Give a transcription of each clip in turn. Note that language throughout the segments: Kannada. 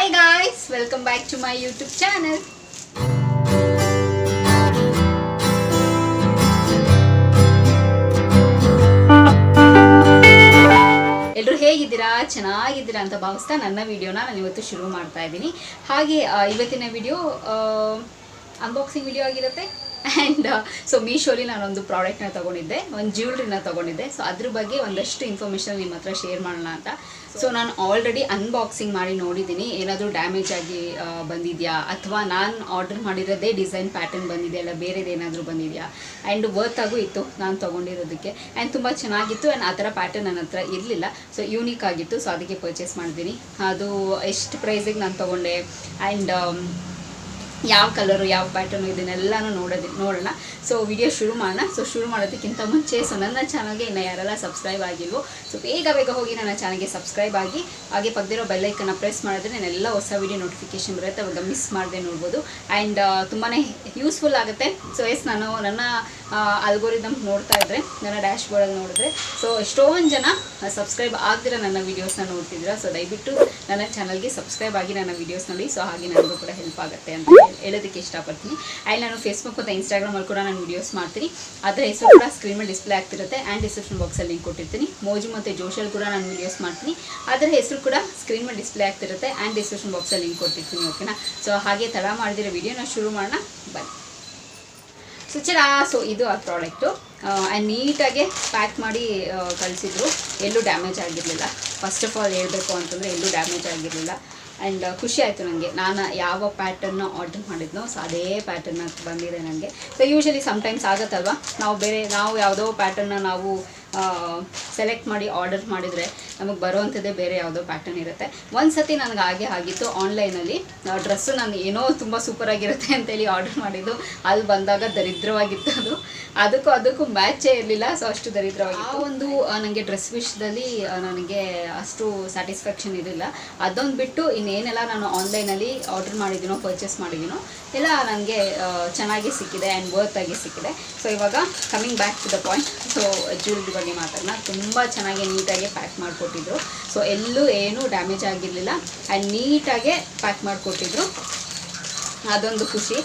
Hi guys, welcome back to my YouTube channel. ಎಲ್ಲರೂ ಹೇಗಿದ್ದೀರಾ? ಚೆನ್ನಾಗಿದ್ದೀರಾ ಅಂತ ಭಾವಿಸ್ತಾ ನನ್ನ ವಿಡಿಯೋನ ನಾನು ಇವತ್ತು ಶುರು ಮಾಡ್ತಾ ಇದ್ದೀನಿ. ಹಾಗೆ ಇವತ್ತಿನ ವಿಡಿಯೋ ಅನ್ಬಾಕ್ಸಿಂಗ್ ವಿಡಿಯೋ ಆಗಿರುತ್ತೆ. ಆ್ಯಂಡ್ ಸೊ ಮೀಶೋಲಿ ನಾನೊಂದು ಪ್ರಾಡಕ್ಟ್ನ ತೊಗೊಂಡಿದ್ದೆ, ಒಂದು ಜ್ಯುವೆಲ್ರಿನ ತೊಗೊಂಡಿದ್ದೆ. ಸೊ ಅದ್ರ ಬಗ್ಗೆ ಒಂದಷ್ಟು ಇನ್ಫಾರ್ಮೇಷನ್ ನಿಮ್ಮ ಹತ್ರ ಶೇರ್ ಮಾಡೋಣ ಅಂತ. ಸೊ ನಾನು ಆಲ್ರೆಡಿ ಅನ್ಬಾಕ್ಸಿಂಗ್ ಮಾಡಿ ನೋಡಿದ್ದೀನಿ, ಏನಾದರೂ ಡ್ಯಾಮೇಜ್ ಆಗಿ ಬಂದಿದೆಯಾ ಅಥವಾ ನಾನು ಆರ್ಡರ್ ಮಾಡಿರೋದೇ ಡಿಸೈನ್ ಪ್ಯಾಟರ್ನ್ ಬಂದಿದೆಯಾ ಅಲ್ಲ ಬೇರೆದೇನಾದರೂ ಬಂದಿದೆಯಾ. ಆ್ಯಂಡ್ ವರ್ತ್ ಆಗು ಇತ್ತು ನಾನು ತೊಗೊಂಡಿರೋದಕ್ಕೆ. ಆ್ಯಂಡ್ ತುಂಬ ಚೆನ್ನಾಗಿತ್ತು. ಆ್ಯಂಡ್ ಆ ಥರ ಪ್ಯಾಟರ್ನ್ ನನ್ನ ಹತ್ರ ಇರಲಿಲ್ಲ, ಸೊ ಯೂನಿಕ್ ಆಗಿತ್ತು. ಸೊ ಅದಕ್ಕೆ ಪರ್ಚೇಸ್ ಮಾಡಿದ್ದೀನಿ. ಅದು ಎಷ್ಟು ಪ್ರೈಸಿಗೆ ನಾನು ತೊಗೊಂಡೆ ಆ್ಯಂಡ್ ಯಾವ ಕಲರು ಯಾವ ಪ್ಯಾಟರ್ನು ಇದನ್ನೆಲ್ಲನೂ ನೋಡೋಣ. ಸೊ ವಿಡಿಯೋ ಶುರು ಮಾಡೋಣ. ಸೊ ಶುರು ಮಾಡೋದಕ್ಕಿಂತ ಮುಂಚೆ ನನ್ನ ಚಾನಲ್ಗೆ ಇನ್ನು ಯಾರೆಲ್ಲ ಸಬ್ಸ್ಕ್ರೈಬ್ ಆಗಿಲ್ವೋ ಸೊ ಬೇಗ ಹೋಗಿ ನನ್ನ ಚಾನಲ್ಗೆ ಸಬ್ಸ್ಕ್ರೈಬ್ ಆಗಿ, ಹಾಗೆ ಪಕ್ಕದಿರೋ ಬೆಲ್ಲೈಕನ್ನ ಪ್ರೆಸ್ ಮಾಡಿದ್ರೆ ನಾನೆಲ್ಲ ಹೊಸ ವಿಡಿಯೋ ನೋಟಿಫಿಕೇಶನ್ ಬರುತ್ತೆ, ಅವಾಗ ಮಿಸ್ ಮಾಡದೆ ನೋಡ್ಬೋದು. ಆ್ಯಂಡ್ ತುಂಬಾ ಯೂಸ್ಫುಲ್ ಆಗುತ್ತೆ. ಸೊ ನಾನು ನನ್ನ ಅಲ್ಗೋರಿದಮ್ ನೋಡ್ತಾ ಇದ್ದರೆ, ನನ್ನ ಡ್ಯಾಶ್ ಬೋರ್ಡಲ್ಲಿ ನೋಡಿದ್ರೆ ಸೊ ಎಷ್ಟೊಂದು ಜನ ಸಬ್ಸ್ಕ್ರೈಬ್ ಆಗ್ದಿರ ನನ್ನ ವೀಡಿಯೋಸ್ನ ನೋಡ್ತಿದ್ದೀರಾ. ಸೊ ದಯವಿಟ್ಟು ನನ್ನ ಚಾನಲ್ಗೆ ಸಬ್ಸ್ಕ್ರೈಬ್ ಆಗಿ ನನ್ನ ವೀಡಿಯೋಸ್ ನೋಡಿ. ಸೊ ಹಾಗೆ ನನಗೂ ಕೂಡ ಹೆಲ್ಪ್ ಆಗುತ್ತೆ ಅಂತ ಹೇಳೋದಕ್ಕೆ ಇಷ್ಟಪಡ್ತೀನಿ. ಆ್ಯಂಡ್ ನಾನು ಫೇಸ್ಬುಕ್ ಮತ್ತು ಇನ್ಸ್ಟಾಗ್ರಾಮಲ್ಲಿ ಕೂಡ ನಾನು ವೀಡಿಯೋಸ್ ಮಾಡ್ತೀನಿ. ಅದರ ಹೆಸರು ಕೂಡ ಸ್ಕ್ರೀನ್ ಮೇಲೆ ಡಿಸ್ಪ್ಲೇ ಆಗ್ತಿರುತ್ತೆ. ಆ್ಯಂಡ್ ಡಿಸ್ಕ್ರಿಪ್ಷನ್ ಬಾಕ್ಸಲ್ಲಿ ಲಿಂಕ್ ಕೊಟ್ಟಿರ್ತೀನಿ. ಮೋಜು ಮತ್ತು ಜೋಶಲ್ಲಿ ಕೂಡ ನಾನು ವೀಡಿಯೋಸ್ ಮಾಡ್ತೀನಿ. ಅದರ ಹೆಸರು ಕೂಡ ಸ್ಕ್ರೀನ್ ಮೇಲೆ ಡಿಸ್ಪ್ಲೇ ಆಗ್ತಿರುತ್ತೆ. ಆ್ಯಂಡ್ ಡಿಸ್ಕ್ರಿಪ್ಷನ್ ಬಾಕ್ಸಲ್ಲಿ ಲಿಂಕ್ ಕೊಟ್ಟಿರ್ತೀನಿ. ಓಕೆನಾ? ಸೊ ಹಾಗೆ ತಡ ಮಾಡಿದಿರೋ ವೀಡಿಯೋನ ಶುರು ಮಾಡೋಣ ಬನ್ನಿ. ಸೊ ಇದು ಆ ಪ್ರಾಡಕ್ಟು. ಆ್ಯಂಡ್ ನೀಟಾಗೆ ಪ್ಯಾಕ್ ಮಾಡಿ ಕಳಿಸಿದ್ರು. ಎಲ್ಲೂ ಡ್ಯಾಮೇಜ್ ಆಗಿರಲಿಲ್ಲ. ಫಸ್ಟ್ ಆಫ್ ಆಲ್ ಹೇಳಬೇಕು ಅಂತಂದರೆ ಎಲ್ಲೂ ಡ್ಯಾಮೇಜ್ ಆಗಿರಲಿಲ್ಲ. ಆ್ಯಂಡ್ ಖುಷಿ ಆಯಿತು ನನಗೆ. ನಾನು ಯಾವ ಪ್ಯಾಟರ್ನ ಆರ್ಡರ್ ಮಾಡಿದ್ನೋ ಸೊ ಅದೇ ಪ್ಯಾಟರ್ನ ಬಂದಿದೆ ನನಗೆ. ಸೊ ಯೂಶಲಿ ಸಮ್ಟೈಮ್ಸ್ ಆಗುತ್ತಲ್ವ, ನಾವು ಯಾವುದೋ ಪ್ಯಾಟರ್ನ ನಾವು ಸೆಲೆಕ್ಟ್ ಮಾಡಿ ಆರ್ಡರ್ ಮಾಡಿದರೆ ನಮಗೆ ಬರುವಂಥದ್ದೇ ಬೇರೆ ಯಾವುದೋ ಪ್ಯಾಟರ್ನ್ ಇರುತ್ತೆ. ಒಂದು ಸತಿ ನನಗೆ ಹಾಗೆ ಆಗಿತ್ತು. ಆನ್ಲೈನಲ್ಲಿ ಡ್ರೆಸ್ಸು ನಾನು ಏನೋ ತುಂಬ ಸೂಪರಾಗಿರುತ್ತೆ ಅಂತೇಳಿ ಆರ್ಡರ್ ಮಾಡಿದ್ದು, ಅಲ್ಲಿ ಬಂದಾಗ ದರಿದ್ರವಾಗಿತ್ತು. ಅದಕ್ಕೂ ಮ್ಯಾಚೇ ಇರಲಿಲ್ಲ. ಸೊ ಅಷ್ಟು ದರಿದ್ರವಾಗಿತ್ತು. ಒಂದು ನನಗೆ ಡ್ರೆಸ್ ವಿಷಯದಲ್ಲಿ ನನಗೆ ಅಷ್ಟು ಸ್ಯಾಟಿಸ್ಫ್ಯಾಕ್ಷನ್ ಇರಲಿಲ್ಲ. ಅದೊಂದು ಬಿಟ್ಟು ಇನ್ನೇನೆಲ್ಲ ನಾನು ಆನ್ಲೈನಲ್ಲಿ ಆರ್ಡರ್ ಮಾಡಿದ್ದೀನೋ ಪರ್ಚೇಸ್ ಮಾಡಿದ್ದೀನೋ ಎಲ್ಲ ನನಗೆ ಚೆನ್ನಾಗಿ ಸಿಕ್ಕಿದೆ ಆ್ಯಂಡ್ ವರ್ತ್ ಆಗಿ ಸಿಕ್ಕಿದೆ. ಸೊ ಇವಾಗ coming back to the point. So jewellery ಬಗ್ಗೆ ಮಾತಾಡೋಣ. ತುಂಬ ಚೆನ್ನಾಗಿ ನೀಟಾಗಿ ಪ್ಯಾಕ್ ಮಾಡಿಕೊಟ್ಟಿದ್ರು. ಸೊ ಎಲ್ಲೂ ಏನೂ ಡ್ಯಾಮೇಜ್ ಆಗಿರಲಿಲ್ಲ ಆ್ಯಂಡ್ ನೀಟಾಗೆ ಪ್ಯಾಕ್ ಮಾಡಿಕೊಟ್ಟಿದ್ರು. ಅದೊಂದು ಖುಷಿ.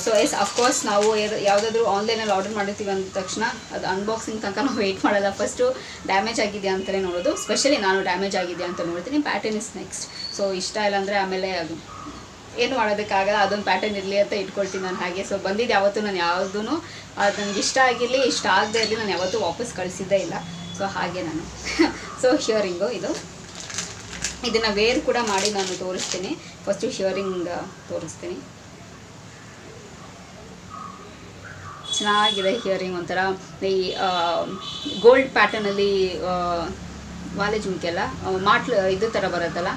ಸೊ ಅಫ್ಕೋರ್ಸ್ ನಾವು ಯಾವುದಾದ್ರೂ ಆನ್ಲೈನಲ್ಲಿ ಆರ್ಡರ್ ಮಾಡಿರ್ತೀವಿ ಅಂದ ತಕ್ಷಣ ಅದು ಅನ್ಬಾಕ್ಸಿಂಗ್ ತನಕ ನಾವು ವೆಯ್ಟ್ ಮಾಡಲ್ಲ. ಫಸ್ಟು ಡ್ಯಾಮೇಜ್ ಆಗಿದೆಯಾ ಅಂತಲೇ ನೋಡೋದು. ಸ್ಪೆಷಲಿ ನಾನು ಡ್ಯಾಮೇಜ್ ಆಗಿದೆಯಾ ಅಂತ ನೋಡ್ತೀನಿ. Pattern is next. ಸೊ ಇಷ್ಟ ಇಲ್ಲ ಅಂದರೆ ಆಮೇಲೆ ಅದು ಏನು ಮಾಡೋದಕ್ಕಾಗಲ್ಲ. ಅದೊಂದು ಪ್ಯಾಟರ್ನ್ ಇರಲಿ ಅಂತ ಇಟ್ಕೊಳ್ತೀನಿ ನಾನು ಹಾಗೆ. ಸೊ ಬಂದಿದ್ದು ಯಾವತ್ತೂ ನಾನು ಯಾವುದೂ ಅದು ನನಗೆ ಇಷ್ಟ ಆಗಿರಲಿ ಇಷ್ಟ ಆಗದೆ ಇರಲಿ ನಾನು ಯಾವತ್ತೂ ವಾಪಸ್ ಕಳಿಸಿದ್ದೇ ಇಲ್ಲ. ಸೊ ಹಾಗೆ ನಾನು ಸೊ ಹಿಯರಿಂಗು ಇದನ್ನು ವೇರ್ ಕೂಡ ಮಾಡಿ ನಾನು ತೋರಿಸ್ತೀನಿ. ಫಸ್ಟು ಹಿಯರಿಂಗ್ ತೋರಿಸ್ತೀನಿ. ಚೆನ್ನಾಗಿದೆ ಹಿಯರಿಂಗ್. ಒಂಥರ ಈ ಗೋಲ್ಡ್ ಪ್ಯಾಟರ್ನಲ್ಲಿ ವಾಲೆ ಜುಮ್ಕೆಲ್ಲ ಇದು ಥರ ಬರುತ್ತಲ್ಲ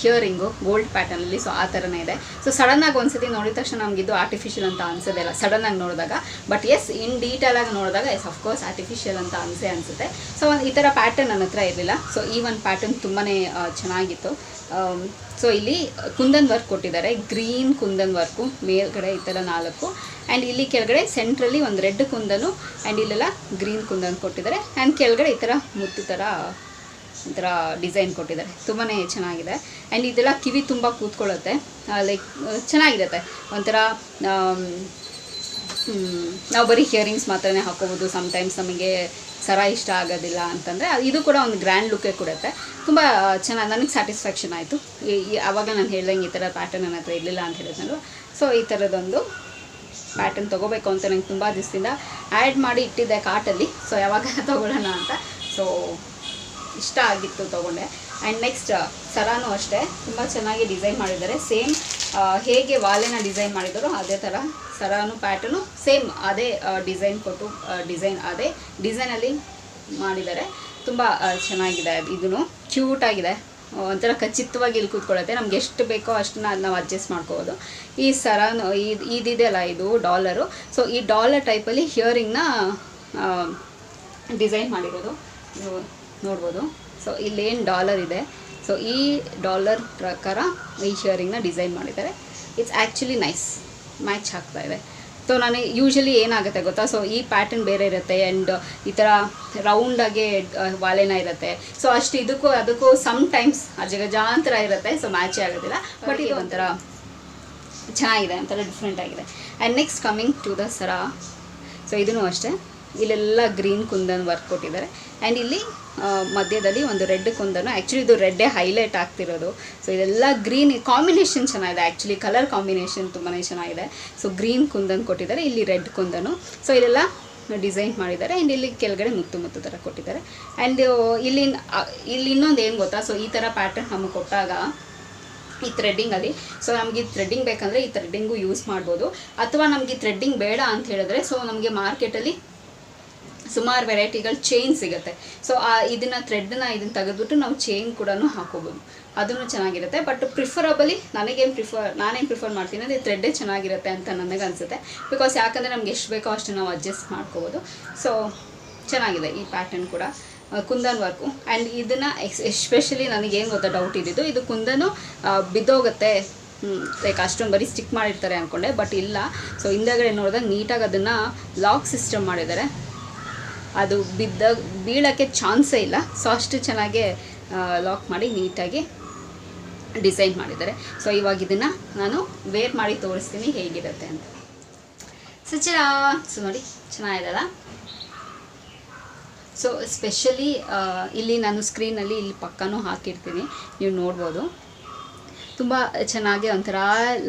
ಹಿಯರಿಂಗು ಗೋಲ್ಡ್ ಪ್ಯಾಟರ್ನಲ್ಲಿ. ಸೊ ಆ ಥರನೇ ಇದೆ. ಸೊ ಸಡನ್ನಾಗಿ ಒಂದ್ಸತಿ ನೋಡಿದ ತಕ್ಷಣ ನಮಗಿದು ಆರ್ಟಿಫಿಷಿಯಲ್ ಅಂತ ಅನಿಸೋದಿಲ್ಲ ಸಡನ್ನಾಗಿ ನೋಡಿದಾಗ. ಬಟ್ ಎಸ್ ಇನ್ ಡೀಟೇಲಾಗಿ ನೋಡಿದಾಗ ಅಫ್ಕೋರ್ಸ್ ಆರ್ಟಿಫಿಷಿಯಲ್ ಅಂತ ಅನಿಸುತ್ತೆ. ಸೊ ಈ ಥರ ಪ್ಯಾಟರ್ನ್ ನನ್ನ ಹತ್ರ ಇರಲಿಲ್ಲ. ಸೊ ಈ ಒಂದು ಪ್ಯಾಟರ್ನ್ ತುಂಬಾ ಚೆನ್ನಾಗಿತ್ತು. ಸೊ ಇಲ್ಲಿ ಕುಂದನ್ ವರ್ಕ್ ಕೊಟ್ಟಿದ್ದಾರೆ. ಗ್ರೀನ್ ಕುಂದನ್ ವರ್ಕು ಮೇಲ್ಗಡೆ ಈ ಥರ 4 ಆ್ಯಂಡ್ ಇಲ್ಲಿ ಕೆಳಗಡೆ ಸೆಂಟ್ರಲ್ಲಿ ಒಂದು ರೆಡ್ ಕುಂದನು ಆ್ಯಂಡ್ ಇಲ್ಲೆಲ್ಲ ಗ್ರೀನ್ ಕುಂದನ್ ಕೊಟ್ಟಿದ್ದಾರೆ. ಆ್ಯಂಡ್ ಕೆಳಗಡೆ ಈ ಥರ ಮುತ್ತು ಥರ ಒಂಥರ ಡಿಸೈನ್ ಕೊಟ್ಟಿದ್ದಾರೆ. ತುಂಬಾ ಚೆನ್ನಾಗಿದೆ. ಆ್ಯಂಡ್ ಇದೆಲ್ಲ ಕಿವಿ ತುಂಬ ಕೂತ್ಕೊಳ್ಳುತ್ತೆ. ಲೈಕ್ ಚೆನ್ನಾಗಿರುತ್ತೆ. ಒಂಥರ ನಾವು ಬರೀ ಹಿಯರಿಂಗ್ಸ್ ಮಾತ್ರನೇ ಹಾಕೋಬೋದು. ಸಮ್ಟೈಮ್ಸ್ ನಮಗೆ ಸರ ಇಷ್ಟ ಆಗೋದಿಲ್ಲ ಅಂತಂದರೆ ಇದು ಕೂಡ ಒಂದು ಗ್ರ್ಯಾಂಡ್ ಲುಕ್ಕೇ ಕೊಡುತ್ತೆ. ತುಂಬ ಚೆನ್ನಾಗಿ ನನಗೆ ಸ್ಯಾಟಿಸ್ಫ್ಯಾಕ್ಷನ್ ಆಯಿತು. ಆವಾಗ ನಾನು ಹೇಳ್ದಂಗೆ ಈ ಥರ ಪ್ಯಾಟರ್ನ್ ನನ್ನ ಹತ್ರ ಇರಲಿಲ್ಲ ಅಂತ ಹೇಳಿದ್ನಲ್ವ. ಸೊ ಈ ಥರದೊಂದು ಪ್ಯಾಟರ್ನ್ ತೊಗೋಬೇಕು ಅಂತ ನಂಗೆ ತುಂಬ ದಿವಸದಿಂದ ಆ್ಯಡ್ ಮಾಡಿ ಇಟ್ಟಿದ್ದೆ ಕಾರ್ಟಲ್ಲಿ. ಸೊ ಯಾವಾಗ ತೊಗೊಳ್ಳೋಣ ಅಂತ. ಸೊ ಇಷ್ಟ ಆಗಿತ್ತು ತೊಗೊಂಡೆ. ಆ್ಯಂಡ್ ನೆಕ್ಸ್ಟ್ ಸರಾನೂ ಅಷ್ಟೇ ತುಂಬ ಚೆನ್ನಾಗಿ ಡಿಸೈನ್ ಮಾಡಿದ್ದಾರೆ. ಸೇಮ್ ಹೇಗೆ ವಾಲೆನ ಡಿಸೈನ್ ಮಾಡಿದಾರೋ ಅದೇ ಥರ ಸರಾನು ಪ್ಯಾಟರ್ನು ಸೇಮ್ ಅದೇ ಡಿಸೈನ್ ಕೊಟ್ಟು ಅದೇ ಡಿಸೈನಲ್ಲಿ ಮಾಡಿದ್ದಾರೆ. ತುಂಬ ಚೆನ್ನಾಗಿದೆ. ಇದೂ ಕ್ಯೂಟಾಗಿದೆ. ಒಂಥರ ಖಚಿತವಾಗಿ ಇಲ್ಲಿ ಕೂತ್ಕೊಳ್ಳುತ್ತೆ. ನಮ್ಗೆ ಎಷ್ಟು ಬೇಕೋ ಅಷ್ಟನ್ನ ನಾವು ಅಡ್ಜಸ್ಟ್ ಮಾಡ್ಕೋಬೋದು. ಈ ಸರಾನು ಇದಿದೆಯಲ್ಲ ಇದು ಡಾಲರು. ಸೊ ಈ ಡಾಲರ್ ಟೈಪಲ್ಲಿ ಹಿಯರಿಂಗ್ನ ಡಿಸೈನ್ ಮಾಡಿರೋದು ನೋಡ್ಬೋದು. ಸೊ ಇಲ್ಲೇನು ಡಾಲರ್ ಇದೆ ಸೊ ಈ ಡಾಲರ್ ಪ್ರಕಾರ ಈ ಹಿಯರಿಂಗ್ನ ಡಿಸೈನ್ ಮಾಡಿದ್ದಾರೆ. It's actually nice. ಮ್ಯಾಚ್ ಆಗ್ತಾ ಇದೆ. ಸೊ ನಾನು ಯೂಶಲಿ ಏನಾಗುತ್ತೆ ಗೊತ್ತಾ, ಸೊ ಈ ಪ್ಯಾಟರ್ನ್ ಬೇರೆ ಇರುತ್ತೆ ಆ್ಯಂಡ್ ಈ ಥರ ರೌಂಡಾಗೆ ವಾಲೆನ ಇರುತ್ತೆ. ಸೊ ಅಷ್ಟು ಅದಕ್ಕೂ ಸಮ್ ಟೈಮ್ಸ್ ಅಜಗಜಾಂತರ ಇರುತ್ತೆ, ಸೊ ಮ್ಯಾಚೇ ಆಗೋದಿಲ್ಲ. ಬಟ್ ಇದು ಒಂಥರ ಚೆನ್ನಾಗಿದೆ, ಒಂಥರ ಡಿಫ್ರೆಂಟ್ ಆಗಿದೆ. And next coming to the ಸರ. ಸೊ ಇದೂ ಅಷ್ಟೇ, ಇಲ್ಲೆಲ್ಲ ಗ್ರೀನ್ ಕುಂದನ್ ವರ್ಕ್ ಕೊಟ್ಟಿದ್ದಾರೆ ಆ್ಯಂಡ್ ಇಲ್ಲಿ ಮಧ್ಯದಲ್ಲಿ ಒಂದು ರೆಡ್ ಕುಂದನು. ಆ್ಯಕ್ಚುಲಿ ಇದು ರೆಡ್ಡೇ ಹೈಲೈಟ್ ಆಗ್ತಿರೋದು. ಸೊ ಇದೆಲ್ಲ ಗ್ರೀನ್ ಕಾಂಬಿನೇಷನ್ ಚೆನ್ನಾಗಿದೆ, ಆ್ಯಕ್ಚುಲಿ ಕಲರ್ ಕಾಂಬಿನೇಷನ್ ತುಂಬಾ ಚೆನ್ನಾಗಿದೆ. ಸೊ ಗ್ರೀನ್ ಕುಂದನ್ ಕೊಟ್ಟಿದ್ದಾರೆ, ಇಲ್ಲಿ ರೆಡ್ ಕುಂದನು. ಸೊ ಇದೆಲ್ಲ ಡಿಸೈನ್ ಮಾಡಿದ್ದಾರೆ ಆ್ಯಂಡ್ ಇಲ್ಲಿ ಕೆಳಗಡೆ ಮುತ್ತು ಥರ ಕೊಟ್ಟಿದ್ದಾರೆ. ಆ್ಯಂಡ್ ಇಲ್ಲಿ ಇನ್ನೊಂದು ಏನು ಗೊತ್ತಾ, ಸೊ ಈ ಥರ ಪ್ಯಾಟರ್ನ್ ನಮಗೆ ಕೊಟ್ಟಾಗ ಈ ಥ್ರೆಡ್ಡಿಂಗಲ್ಲಿ, ಸೊ ನಮಗೆ ಥ್ರೆಡ್ಡಿಂಗ್ ಬೇಕಂದರೆ ಈ ಥ್ರೆಡ್ಡಿಂಗು ಯೂಸ್ ಮಾಡ್ಬೋದು. ಅಥವಾ ನಮಗೆ ಥ್ರೆಡ್ಡಿಂಗ್ ಬೇಡ ಅಂತ ಹೇಳಿದ್ರೆ, ಸೊ ನಮಗೆ ಮಾರ್ಕೆಟಲ್ಲಿ ಸುಮಾರು ವೆರೈಟಿಗಳು ಚೈನ್ ಸಿಗುತ್ತೆ. ಸೊ ಇದನ್ನು ಇದನ್ನು ತೆಗೆದ್ಬಿಟ್ಟು ನಾವು ಚೈನ್ ಕೂಡ ಹಾಕೋಬೋದು, ಅದೂ ಚೆನ್ನಾಗಿರುತ್ತೆ. ಬಟ್ ಪ್ರಿಫರಬಲಿ ನಾನೇನು ಪ್ರಿಫರ್ ಮಾಡ್ತೀನಿ ಅಂದರೆ ಥ್ರೆಡ್ಡೇ ಚೆನ್ನಾಗಿರುತ್ತೆ ಅಂತ ನನಗೆ ಅನಿಸುತ್ತೆ. ಬಿಕಾಸ್ ಯಾಕಂದರೆ ನಮ್ಗೆ ಎಷ್ಟು ಬೇಕೋ ಅಷ್ಟು ನಾವು ಅಡ್ಜಸ್ಟ್ ಮಾಡ್ಕೋಬೋದು. ಸೊ ಚೆನ್ನಾಗಿದೆ ಈ ಪ್ಯಾಟರ್ನ್ ಕೂಡ, ಕುಂದನ್ ವರ್ಕು. ಆ್ಯಂಡ್ ಇದನ್ನು ಎಸ್ಪೆಷಲಿ ನನಗೇನು ಗೊತ್ತಾ ಡೌಟ್ ಇದ್ದಿದ್ದು, ಇದು ಕುಂದನು ಬಿದ್ದೋಗುತ್ತೆ ಲೈಕ್ ಅಷ್ಟೊಂದು ಬರೀ ಸ್ಟಿಕ್ ಮಾಡಿರ್ತಾರೆ ಅಂದ್ಕೊಂಡೆ, ಬಟ್ ಇಲ್ಲ. ಸೊ ಹಿಂದಗಡೆ ನೋಡಿದಾಗ ನೀಟಾಗಿ ಅದನ್ನು ಲಾಕ್ ಸಿಸ್ಟಮ್ ಮಾಡಿದ್ದಾರೆ, ಅದು ಬೀಳೋಕ್ಕೆ ಚಾನ್ಸೇ ಇಲ್ಲ. ಸೊ ಅಷ್ಟು ಚೆನ್ನಾಗಿ ಲಾಕ್ ಮಾಡಿ ನೀಟಾಗಿ ಡಿಸೈನ್ ಮಾಡಿದ್ದಾರೆ. ಸೊ ಇವಾಗ ಇದನ್ನು ನಾನು ವೇರ್ ಮಾಡಿ ತೋರಿಸ್ತೀನಿ ಹೇಗಿರುತ್ತೆ ಅಂತ. ಸೊ ನೋಡಿ ಚೆನ್ನಾಗಿದೆಲ್ಲ. ಸೊ ಸ್ಪೆಷಲಿ ಇಲ್ಲಿ ನಾನು ಸ್ಕ್ರೀನಲ್ಲಿ ಇಲ್ಲಿ ಪಕ್ಕನೂ ಹಾಕಿರ್ತೀನಿ, ನೀವು ನೋಡ್ಬೋದು. ತುಂಬ ಚೆನ್ನಾಗಿ ಒಂಥರ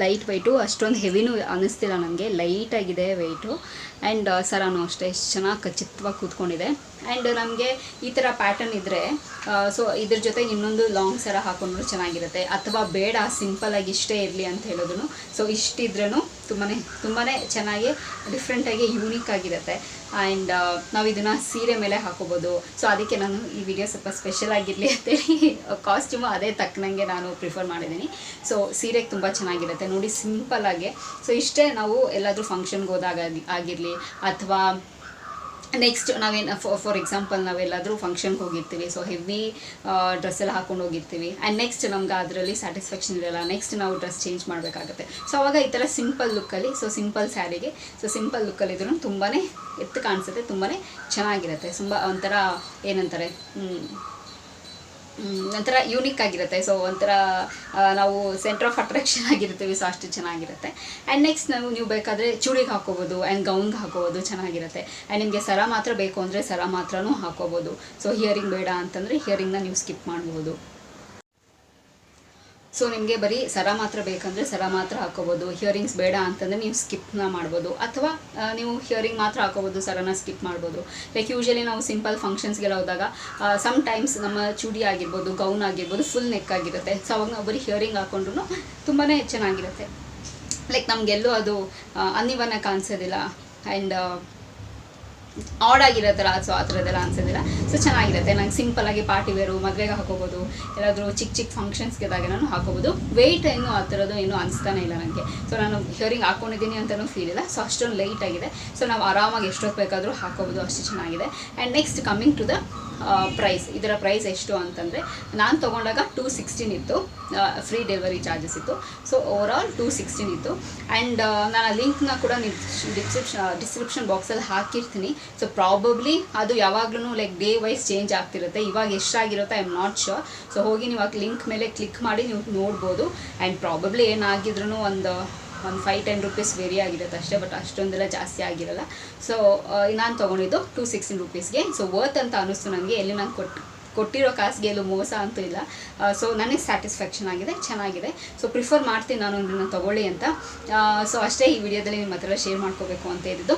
ಲೈಟ್ ವೆಯ್ಟು, ಅಷ್ಟೊಂದು ಹೆವಿನೂ ಅನ್ನಿಸ್ತಿಲ್ಲ ನನಗೆ, ಲೈಟಾಗಿದೆ ವೆಯ್ಟು. ಆ್ಯಂಡ್ ಸರನೂ ಅಷ್ಟೇ ಎಷ್ಟು ಚೆನ್ನಾಗಿ ಖಚಿತವಾಗಿ ಕೂತ್ಕೊಂಡಿದೆ. ಆ್ಯಂಡ್ ನಮಗೆ ಈ ಥರ ಪ್ಯಾಟರ್ನ್ ಇದ್ದರೆ, ಸೊ ಇದ್ರ ಜೊತೆ ಇನ್ನೊಂದು ಲಾಂಗ್ ಸರ ಹಾಕೊಂಡ್ರೂ ಚೆನ್ನಾಗಿರುತ್ತೆ. ಅಥವಾ ಬೇಡ ಸಿಂಪಲಾಗಿ ಇಷ್ಟೇ ಇರಲಿ ಅಂತ ಹೇಳಿದ್ರು, ಸೊ ಇಷ್ಟಿದ್ರೂ ತುಂಬಾ ಚೆನ್ನಾಗಿ ಡಿಫ್ರೆಂಟಾಗಿ ಯೂನಿಕ್ ಆಗಿರುತ್ತೆ. ಆ್ಯಂಡ್ ನಾವು ಇದನ್ನು ಸೀರೆ ಮೇಲೆ ಹಾಕೋಬೋದು. ಸೊ ಅದಕ್ಕೆ ನಾನು ಈ ವಿಡಿಯೋ ಸ್ವಲ್ಪ ಸ್ಪೆಷಲ್ ಆಗಿರಲಿ ಅಂತೇಳಿ ಕಾಸ್ಟ್ಯೂಮು ಅದೇ ತಕ್ಕನಂಗೆ ನಾನು ಪ್ರಿಫರ್ ಮಾಡಿದ್ದೀನಿ. ಸೊ ಸೀರೆಗೆ ತುಂಬ ಚೆನ್ನಾಗಿರುತ್ತೆ ನೋಡಿ, ಸಿಂಪಲ್ಲಾಗೆ. ಸೊ ಇಷ್ಟೇ ನಾವು ಎಲ್ಲಾದರೂ ಫಂಕ್ಷನ್ಗೆ ಹೋದಾಗ ಆಗಿರಲಿ, ಅಥವಾ ನೆಕ್ಸ್ಟ್ ನಾವೇನು ಫಾರ್ ಎಕ್ಸಾಂಪಲ್ ನಾವೆಲ್ಲಾದರೂ ಫಂಕ್ಷನ್ಗೆ ಹೋಗಿರ್ತೀವಿ, ಸೊ ಹೆವಿ ಡ್ರೆಸ್ಸೆಲ್ಲ ಹಾಕೊಂಡು ಹೋಗಿರ್ತೀವಿ. ಆ್ಯಂಡ್ ನೆಕ್ಸ್ಟ್ ನಮ್ಗೆ ಅದರಲ್ಲಿ ಸ್ಯಾಟಿಸ್ಫ್ಯಾಕ್ಷನ್ ಇರಲ್ಲ, ನೆಕ್ಸ್ಟ್ ನಾವು ಡ್ರೆಸ್ ಚೇಂಜ್ ಮಾಡಬೇಕಾಗುತ್ತೆ. ಸೊ ಅವಾಗ ಈ ಥರ ಸಿಂಪಲ್ ಲುಕ್ಕಲ್ಲಿ, ಸೊ ಸಿಂಪಲ್ ಸ್ಯಾರಿಗೆ, ಸೊ ಸಿಂಪಲ್ ಲುಕ್ಕಲ್ಲಿದ್ರೂ ತುಂಬಾ ಎತ್ತು ಕಾಣಿಸುತ್ತೆ, ತುಂಬಾ ಚೆನ್ನಾಗಿರುತ್ತೆ. ಒಂಥರ ಏನಂತಾರೆ, ಒಂಥರ ಯೂನಿಕ್ ಆಗಿರುತ್ತೆ. ಸೊ ಒಂಥರ ನಾವು ಸೆಂಟರ್ ಆಫ್ ಅಟ್ರಾಕ್ಷನ್ ಆಗಿರ್ತೀವಿ. ಸೊ ಅಷ್ಟು ಚೆನ್ನಾಗಿರುತ್ತೆ. ಆ್ಯಂಡ್ ನೆಕ್ಸ್ಟ್ ನೀವು ಬೇಕಾದರೆ ಚೂಡಿಗೆ ಹಾಕೋಬೋದು ಆ್ಯಂಡ್ ಗೌನ್ಗೆ ಹಾಕೋಬೋದು, ಚೆನ್ನಾಗಿರುತ್ತೆ. ಆ್ಯಂಡ್ ನಿಮಗೆ ಸರ ಮಾತ್ರ ಬೇಕು ಅಂದರೆ ಸರ ಮಾತ್ರನೂ ಹಾಕೋಬೋದು. ಸೊ ಹಿಯರಿಂಗ್ ಬೇಡ ಅಂತಂದರೆ ಹಿಯರಿಂಗ್ನ ನೀವು ಸ್ಕಿಪ್ ಮಾಡ್ಬೋದು. ಸೊ ನಿಮಗೆ ಬರೀ ಸರ ಮಾತ್ರ ಬೇಕಂದರೆ ಸರ ಮಾತ್ರ ಹಾಕೋಬೋದು, ಹಿಯರಿಂಗ್ಸ್ ಬೇಡ ಅಂತಂದರೆ ನೀವು ಸ್ಕಿಪ್ನ ಮಾಡ್ಬೋದು. ಅಥವಾ ನೀವು ಹಿಯರಿಂಗ್ ಮಾತ್ರ ಹಾಕೋಬೋದು, ಸರನ ಸ್ಕಿಪ್ ಮಾಡ್ಬೋದು. ಲೈಕ್ ಯೂಶಲಿ ನಾವು ಸಿಂಪಲ್ ಫಂಕ್ಷನ್ಸ್ಗೆಲ್ಲ ಹೋದಾಗ ಸಮ್ ಟೈಮ್ಸ್ ನಮ್ಮ ಚೂಡಿ ಆಗಿರ್ಬೋದು, ಗೌನ್ ಆಗಿರ್ಬೋದು, ಫುಲ್ ನೆಕ್ ಆಗಿರುತ್ತೆ. ಸೊ ಅವಾಗ ನಾವು ಬರೀ ಹಿಯರಿಂಗ್ ಹಾಕೊಂಡ್ರೂ ತುಂಬಾ ಚೆನ್ನಾಗಿರುತ್ತೆ. ಲೈಕ್ ನಮಗೆಲ್ಲೂ ಅದು ಅನ್ನಿವನ್ನ ಕಾಣಿಸೋದಿಲ್ಲ ಆ್ಯಂಡ್ ಆಡ್ ಆಗಿರತ್ತಲ್ಲ, ಸೊ ಆ ಥರದ್ದೆಲ್ಲ ಅನ್ಸೋದಿಲ್ಲ. ಸೊ ಚೆನ್ನಾಗಿರುತ್ತೆ. ನಂಗೆ ಸಿಂಪಲ್ಲಾಗಿ ಪಾರ್ಟಿ ವೇರು, ಮದುವೆಗೆ ಹಾಕೋಬೋದು, ಎಲ್ಲಾದರೂ ಚಿಕ್ಕ ಫಂಕ್ಷನ್ಸ್ಗೆದಾಗ ನಾನು ಹಾಕೋಬೋದು. ವೆಯ್ಟ್ ಏನು ಆ ಥರದ್ದು ಏನೂ ಅನಿಸ್ತಾನೆ ಇಲ್ಲ ನನಗೆ. ಸೊ ನಾನು ಹಿಯರಿಂಗ್ ಹಾಕ್ಕೊಂಡಿದ್ದೀನಿ ಅಂತಲೂ ಫೀಲ್ ಇಲ್ಲ. ಸೊ ಅಷ್ಟೊಂದು ಲೈಟ್ ಆಗಿದೆ. ಸೊ ನಾವು ಆರಾಮಾಗಿ ಎಷ್ಟೊತ್ತು ಬೇಕಾದರೂ ಹಾಕೋಬೋದು, ಅಷ್ಟು ಚೆನ್ನಾಗಿದೆ. And next coming to the price. ಇದರ ಪ್ರೈಸ್ ಎಷ್ಟು ಅಂತಂದರೆ, ನಾನು ತೊಗೊಂಡಾಗ 216 ಇತ್ತು, ಫ್ರೀ ಡೆಲಿವರಿ ಚಾರ್ಜಸ್ ಇತ್ತು. ಸೊ ಓವರಾಲ್ 216 ಇತ್ತು. ಆ್ಯಂಡ್ ನಾನು ಆ ಲಿಂಕ್ನ ಕೂಡ ಡಿಸ್ಕ್ರಿಪ್ಷನ್ ಬಾಕ್ಸಲ್ಲಿ ಹಾಕಿರ್ತೀನಿ. ಸೊ ಪ್ರಾಬಬ್ಲಿ ಅದು ಯಾವಾಗ್ಲೂ ಲೈಕ್ ಡೇ ವೈಸ್ ಚೇಂಜ್ ಆಗ್ತಿರುತ್ತೆ. ಇವಾಗ ಎಷ್ಟಾಗಿರುತ್ತೆ I am not sure. So ಹೋಗಿ ನೀವು ಆ ಲಿಂಕ್ ಮೇಲೆ ಕ್ಲಿಕ್ ಮಾಡಿ ನೀವು ನೋಡ್ಬೋದು. ಆ್ಯಂಡ್ ಪ್ರಾಬಬ್ಲಿ ಏನಾಗಿದ್ರೂ ಒಂದು 5-10 ರೂಪೀಸ್ ವೇರಿ ಆಗಿರುತ್ತೆ ಅಷ್ಟೇ, ಬಟ್ ಅಷ್ಟೊಂದೆಲ್ಲ ಜಾಸ್ತಿ ಆಗಿರಲ್ಲ. ಸೊ ನಾನು ತೊಗೊಂಡಿದ್ದು 216 ರೂಪೀಸ್ಗೆ. ಸೊ ವರ್ತ್ ಅಂತ ಅನ್ನಿಸ್ತು ನನಗೆ. ಎಲ್ಲಿ ನಾನು ಕೊಟ್ಟಿರೋ ಕಾಸಿಗೆ ಎಲ್ಲೂ ಮೋಸ ಅಂತೂ ಇಲ್ಲ. ಸೊ ನನಗೆ ಸ್ಯಾಟಿಸ್ಫ್ಯಾಕ್ಷನ್ ಆಗಿದೆ, ಚೆನ್ನಾಗಿದೆ. ಸೊ ಪ್ರಿಫರ್ ಮಾಡ್ತೀನಿ ನಾನು ಇದನ್ನು ತೊಗೊಳ್ಳಿ ಅಂತ. ಸೊ ಅಷ್ಟೇ ಈ ವಿಡಿಯೋದಲ್ಲಿ ನಿಮ್ಮ ಹತ್ರ ಶೇರ್ ಮಾಡ್ಕೋಬೇಕು ಅಂತ ಇದ್ದಿದ್ದು.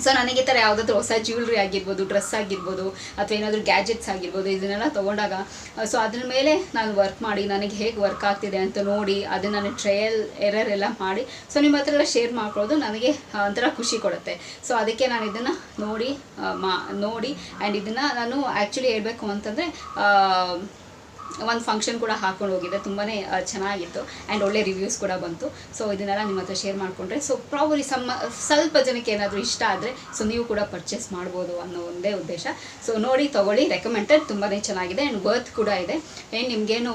ಸೊ ನನಗೆ ಈ ಥರ ಯಾವುದಾದ್ರೂ ಹೊಸ ಜ್ಯುವೆಲ್ರಿ ಆಗಿರ್ಬೋದು, ಡ್ರೆಸ್ ಆಗಿರ್ಬೋದು, ಅಥವಾ ಏನಾದರೂ ಗ್ಯಾಜೆಟ್ಸ್ ಆಗಿರ್ಬೋದು, ಇದನ್ನೆಲ್ಲ ತೊಗೊಂಡಾಗ ಸೊ ಅದ್ರ ಮೇಲೆ ನಾನು ವರ್ಕ್ ಮಾಡಿ ನನಗೆ ಹೇಗೆ ವರ್ಕ್ ಆಗ್ತಿದೆ ಅಂತ ನೋಡಿ ಅದನ್ನು ನಾನು ಟ್ರಯಲ್ ಎರರ್ ಎಲ್ಲ ಮಾಡಿ ಸೊ ನಿಮ್ಮ ಹತ್ರ ಎಲ್ಲ ಶೇರ್ ಮಾಡ್ಕೊಳ್ಳೋದು ನನಗೆ ಒಂಥರ ಖುಷಿ ಕೊಡುತ್ತೆ. ಸೊ ಅದಕ್ಕೆ ನಾನು ಇದನ್ನು ನೋಡಿ ಆ್ಯಂಡ್ ಇದನ್ನು ನಾನು ಆ್ಯಕ್ಚುಲಿ ಹೇಳಬೇಕು ಅಂತಂದರೆ ಒಂದು ಫಂಕ್ಷನ್ ಕೂಡ ಹಾಕೊಂಡು ಹೋಗಿದ್ದೆ, ತುಂಬಾ ಚೆನ್ನಾಗಿತ್ತು ಆ್ಯಂಡ್ ಒಳ್ಳೆ ರಿವ್ಯೂಸ್ ಕೂಡ ಬಂತು. ಸೊ ಇದನ್ನೆಲ್ಲ ನಿಮ್ಮ ಹತ್ರ ಶೇರ್ ಮಾಡಿಕೊಂಡ್ರೆ ಸೊ ಪ್ರಾಬಲಿ ಸ್ವಲ್ಪ ಜನಕ್ಕೆ ಏನಾದರೂ ಇಷ್ಟ ಆದರೆ ಸೊ ನೀವು ಕೂಡ ಪರ್ಚೇಸ್ ಮಾಡ್ಬೋದು ಅನ್ನೋ ಒಂದೇ ಉದ್ದೇಶ. ಸೊ ನೋಡಿ ತೊಗೊಳ್ಳಿ, ರೆಕಮೆಂಡೆಡ್, ತುಂಬಾ ಚೆನ್ನಾಗಿದೆ ಆ್ಯಂಡ್ ವರ್ತ್ ಕೂಡ ಇದೆ. ಏನು ನಿಮಗೇನು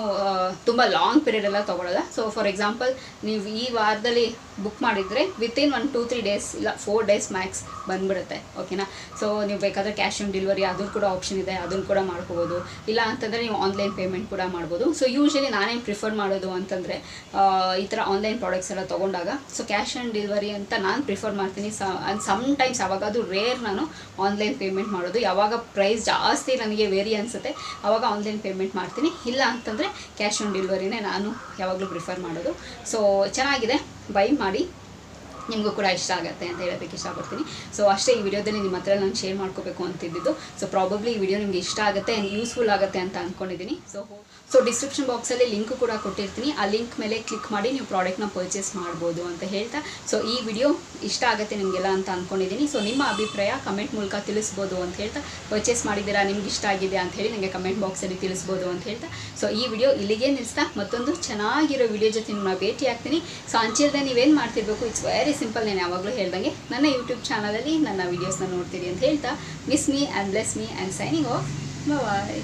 ತುಂಬ ಲಾಂಗ್ ಪೀರಿಯಡ್ ಎಲ್ಲ ತೊಗೊಳ್ಳಲ್ಲ. ಸೊ ಫಾರ್ ಎಕ್ಸಾಂಪಲ್ ನೀವು ಈ ವಾರದಲ್ಲಿ ಬುಕ್ ಮಾಡಿದರೆ ವಿತಿನ್ 1-2-3 ಡೇಸ್ ಇಲ್ಲ 4 ಡೇಸ್ ಮ್ಯಾಕ್ಸ್ ಬಂದುಬಿಡುತ್ತೆ. ಓಕೆನಾ. ಸೊ ನೀವು ಬೇಕಾದರೆ ಕ್ಯಾಶ್ ಆನ್ ಡೆಲಿವರಿ ಅದು ಕೂಡ ಆಪ್ಷನ್ ಇದೆ, ಅದನ್ನು ಕೂಡ ಮಾಡ್ಕೋಬೋದು. ಇಲ್ಲ ಅಂತಂದರೆ ನೀವು ಆನ್ಲೈನ್ ಪೇಮೆಂಟ್ ಕೂಡ ಮಾಡ್ಬೋದು. ಸೊ ಯೂಶ್ವಲಿ ನಾನೇನು ಪ್ರಿಫರ್ ಮಾಡೋದು ಅಂತಂದರೆ ಈ ಥರ ಆನ್ಲೈನ್ ಪ್ರಾಡಕ್ಟ್ಸ್ ಎಲ್ಲ ತೊಗೊಂಡಾಗ ಸೊ ಕ್ಯಾಶ್ ಆನ್ ಡೆಲಿವರಿ ಅಂತ ನಾನು ಪ್ರಿಫರ್ ಮಾಡ್ತೀನಿ. ಸಮ್ಟೈಮ್ಸ್ ಅವಾಗ ಅದು ರೇರ್ ನಾನು ಆನ್ಲೈನ್ ಪೇಮೆಂಟ್ ಮಾಡೋದು. ಯಾವಾಗ ಪ್ರೈಸ್ ಜಾಸ್ತಿ ನನಗೆ ವೇರಿ ಅನಿಸುತ್ತೆ ಆವಾಗ ಆನ್ಲೈನ್ ಪೇಮೆಂಟ್ ಮಾಡ್ತೀನಿ. ಇಲ್ಲ ಅಂತಂದರೆ ಕ್ಯಾಶ್ ಆನ್ ಡೆಲಿವರಿನೇ ನಾನು ಯಾವಾಗಲೂ ಪ್ರಿಫರ್ ಮಾಡೋದು. ಸೊ ಚೆನ್ನಾಗಿದೆ, ಬೈ ಮಾಡಿ, ನಿಮಗೂ ಕೂಡ ಇಷ್ಟ ಆಗುತ್ತೆ ಅಂತ ಹೇಳೋದಕ್ಕೆ ಇಷ್ಟಪಡ್ತೀನಿ. ಸೊ ಅಷ್ಟೇ, ಈ ವಿಡಿಯೋದಲ್ಲಿ ನಿಮ್ಮ ಹತ್ರ ನಾನು ಶೇರ್ ಮಾಡ್ಕೋಬೇಕು ಅಂತಿದ್ದು. ಸೊ ಪ್ರಾಬಬ್ಲಿ ಈ ವಿಡಿಯೋ ನಿಮಗೆ ಇಷ್ಟ ಆಗುತ್ತೆ ಆ್ಯಂಡ್ ಯೂಸ್ಫುಲ್ ಆಗುತ್ತೆ ಅಂತ ಅಂದ್ಕೊಂಡಿದ್ದೀನಿ. ಸೊ ಡಿಸ್ಕ್ರಿಪ್ಷನ್ ಬಾಕ್ಸಲ್ಲಿ ಲಿಂಕ್ ಕೂಡ ಕೊಟ್ಟಿರ್ತೀನಿ, ಆ ಲಿಂಕ್ ಮೇಲೆ ಕ್ಲಿಕ್ ಮಾಡಿ ನೀವು ಪ್ರಾಡಕ್ಟ್ನ ಪರ್ಚೇಸ್ ಮಾಡ್ಬೋದು ಅಂತ ಹೇಳ್ತಾ, ಸೊ ಈ ವಿಡಿಯೋ ಇಷ್ಟ ಆಗುತ್ತೆ ನಿಮಗೆಲ್ಲ ಅಂತ ಅಂದ್ಕೊಂಡಿದ್ದೀನಿ. ಸೊ ನಿಮ್ಮ ಅಭಿಪ್ರಾಯ ಕಮೆಂಟ್ ಮೂಲಕ ತಿಳಿಸ್ಬೋದು ಅಂತ ಹೇಳ್ತಾ, ಪರ್ಚೇಸ್ ಮಾಡಿದ್ದೀರಾ, ನಿಮ್ಗೆ ಇಷ್ಟ ಆಗಿದೆ ಅಂತ ಹೇಳಿ ನನಗೆ ಕಮೆಂಟ್ ಬಾಕ್ಸಲ್ಲಿ ತಿಳಿಸ್ಬೋದು ಅಂತ ಹೇಳ್ತಾ, ಸೊ ಈ ವಿಡಿಯೋ ಇಲ್ಲಿಗೆ ನಿಲ್ಲಿಸ್ತಾ ಮತ್ತೊಂದು ಚೆನ್ನಾಗಿರೋ ವಿಡಿಯೋ ಜೊತೆ ನಿಮ್ಮನ್ನ ಭೇಟಿ ಆಗ್ತೀನಿ. ಸೊ ಅಂಚಿಲ್ದೆ ನೀವೇನು ಮಾಡ್ತಿರ್ಬೇಕು, ಇಟ್ಸ್ ವೆರಿ ಸಿಂಪಲ್. ನಾನು ಯಾವಾಗಲೂ ಹೇಳ್ದಂಗೆ ನನ್ನ ಯೂಟ್ಯೂಬ್ ಚಾನಲಲ್ಲಿ ನನ್ನ ವೀಡಿಯೋಸ್ನ ನೋಡ್ತೀರಿ ಅಂತ ಹೇಳ್ತಾ, miss me and bless me and signing off. Bye.